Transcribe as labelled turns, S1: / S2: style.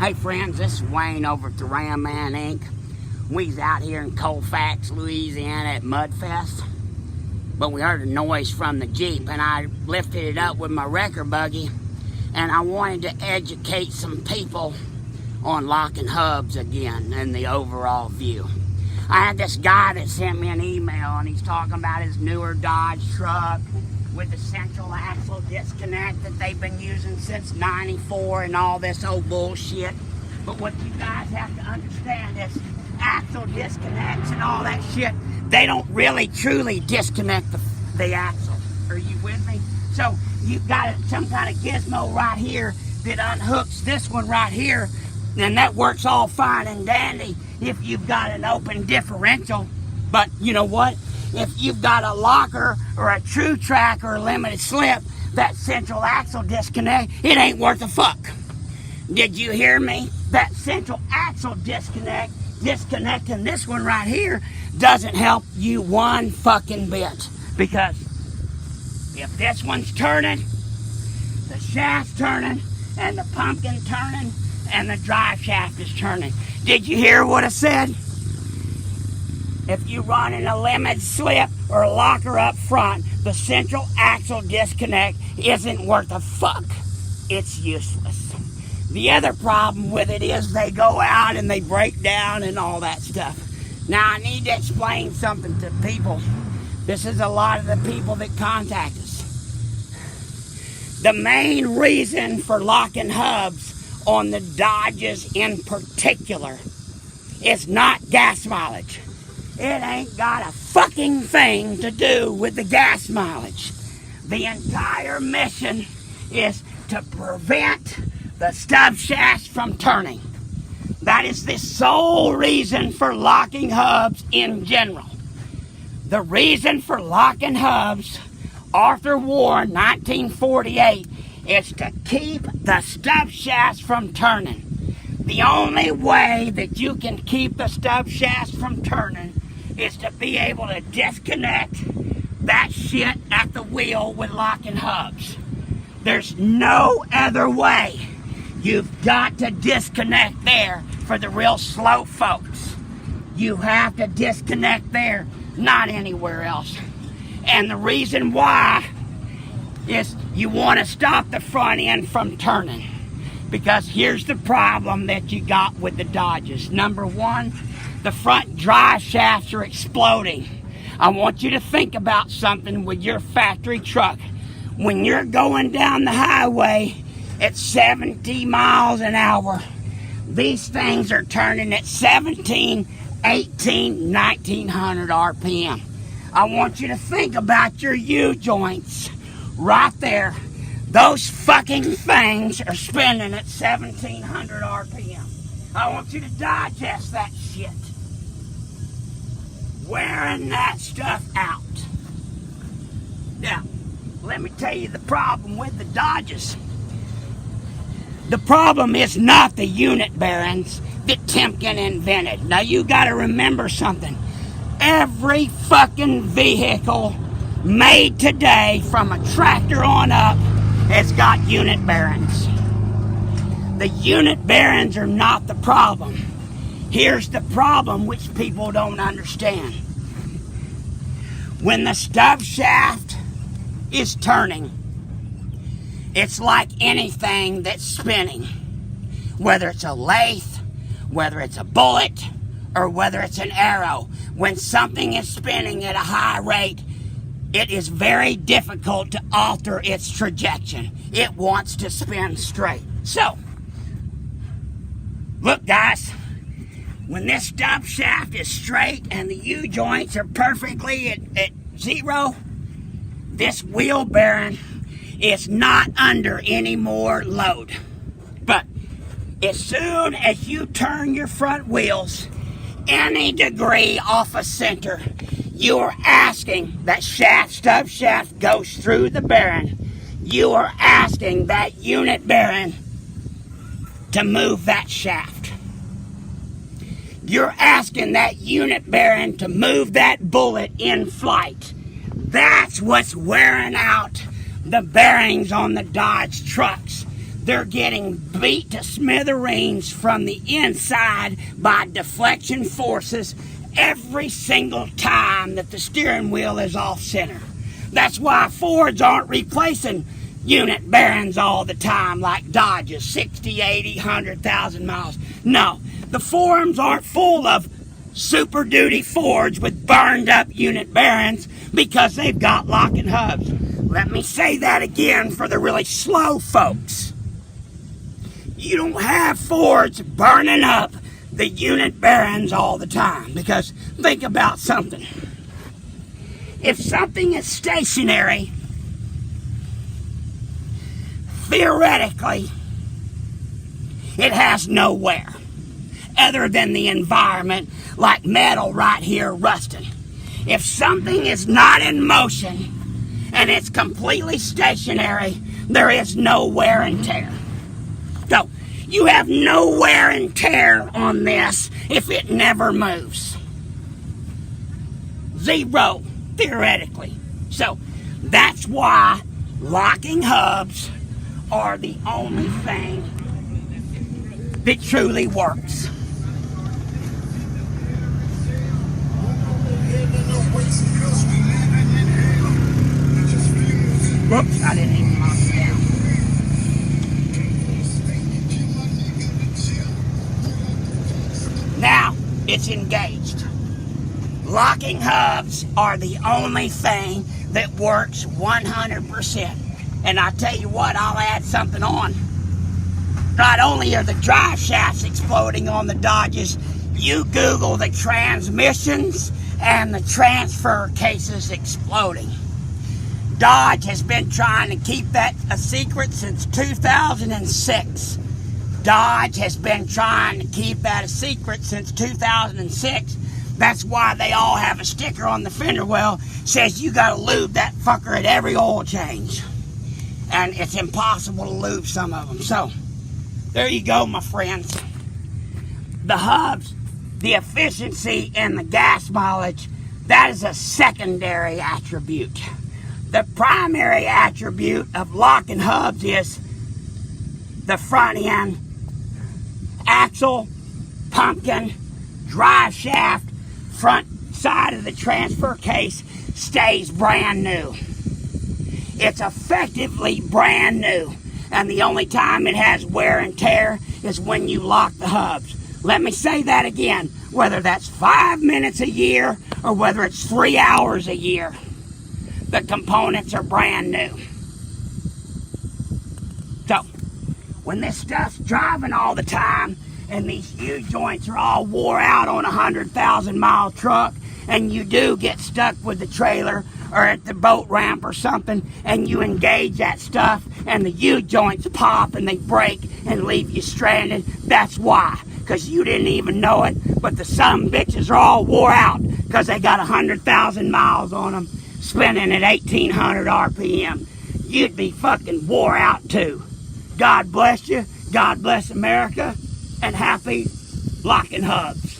S1: Hey friends, this is Wayne over at the Ram Man Inc. We's out here in Colfax, Louisiana at Mudfest. But we heard a noise from the Jeep and I lifted it up with my wrecker buggy and I wanted to educate some people on locking hubs again and the overall view. I had this guy that sent me an email and he's talking about his newer Dodge truck with the central axle disconnect that they've been using since '94 and all this old bullshit. But what you guys have to understand is axle disconnects and all that shit, they don't really truly disconnect the axle. Are you with me? So you've got some kind of gizmo right here that unhooks this one right here, and that works all fine and dandy if you've got an open differential. But you know what? If you've got a locker or a true track or a limited slip, that central axle disconnect, it ain't worth a fuck. Did you hear me? That central axle disconnecting this one right here doesn't help you one fucking bit. Because if this one's turning, the shaft's turning, and the pumpkin turning, and the drive shaft is turning. Did you hear what I said? If you run in a limited slip or a locker up front, the central axle disconnect isn't worth a fuck. It's useless. The other problem with it is they go out and they break down and all that stuff. Now I need to explain something to people. This is a lot of the people that contact us. The main reason for locking hubs on the Dodges in particular is not gas mileage. It ain't got a fucking thing to do with the gas mileage. The entire mission is to prevent the stub shafts from turning. That is the sole reason for locking hubs in general. The reason for locking hubs, Arthur Warren, 1948, is to keep the stub shafts from turning. The only way that you can keep the stub shafts from turning is to be able to disconnect that shit at the wheel with locking hubs. There's no other way. You've got to disconnect there for the real slow folks. You have to disconnect there, not anywhere else. And the reason why is you want to stop the front end from turning. Because here's the problem that you got with the Dodges. Number one, the front drive shafts are exploding. I want you to think about something with your factory truck. When you're going down the highway at 70 miles an hour, these things are turning at 17, 18, 1900 RPM. I want you to think about your U-joints right there. Those fucking things are spinning at 1700 RPM. I want you to digest that shit. Wearing that stuff out. Now, let me tell you the problem with the Dodges. The problem is not the unit bearings that Timken invented. Now you gotta remember something. Every fucking vehicle made today from a tractor on up has got unit bearings. The unit bearings are not the problem. Here's the problem which people don't understand. When the stub shaft is turning, it's like anything that's spinning. Whether it's a lathe, whether it's a bullet, or whether it's an arrow. When something is spinning at a high rate, it is very difficult to alter its trajectory. It wants to spin straight. So, look guys, when this stub shaft is straight and the U-joints are perfectly at zero, this wheel bearing is not under any more load. But as soon as you turn your front wheels any degree off a center, you are asking that stub shaft goes through the bearing. You are asking that unit bearing to move that shaft. You're asking that unit bearing to move that bullet in flight. That's what's wearing out the bearings on the Dodge trucks. They're getting beat to smithereens from the inside by deflection forces every single time that the steering wheel is off center. That's why Fords aren't replacing unit bearings all the time like Dodges, 60, 80, 100,000 miles. No, the forums aren't full of Super Duty Fords with burned up unit bearings because they've got locking hubs. Let me say that again for the really slow folks. You don't have Fords burning up the unit bearings all the time, because think about something. If something is stationary, theoretically, it has no wear other than the environment, like metal right here rusting. If something is not in motion and it's completely stationary, there is no wear and tear. So, you have no wear and tear on this if it never moves. Zero, theoretically. So, that's why locking hubs are the only thing that truly works. Whoops, I didn't even mark it down. Now, it's engaged. Locking hubs are the only thing that works 100%. And I tell you what, I'll add something on. Not only are the drive shafts exploding on the Dodges, you Google the transmissions and the transfer cases exploding. Dodge has been trying to keep that a secret since 2006. Dodge has been trying to keep that a secret since 2006. That's why they all have a sticker on the fender well says you gotta lube that fucker at every oil change. And it's impossible to lube some of them. So, there you go, my friends. The hubs, the efficiency, and the gas mileage, that is a secondary attribute. The primary attribute of locking hubs is the front end, axle, pumpkin, drive shaft, front side of the transfer case stays brand new. It's effectively brand new. And the only time it has wear and tear is when you lock the hubs. Let me say that again. Whether that's 5 minutes a year or whether it's 3 hours a year, the components are brand new. So, when this stuff's driving all the time and these U-joints are all wore out on a 100,000-mile truck, and you do get stuck with the trailer or at the boat ramp or something, and you engage that stuff, and the U-joints pop and they break and leave you stranded, that's why. Because you didn't even know it, but the some bitches are all wore out because they got 100,000 miles on them, spinning at 1,800 RPM. You'd be fucking wore out too. God bless you, God bless America, and happy locking hubs.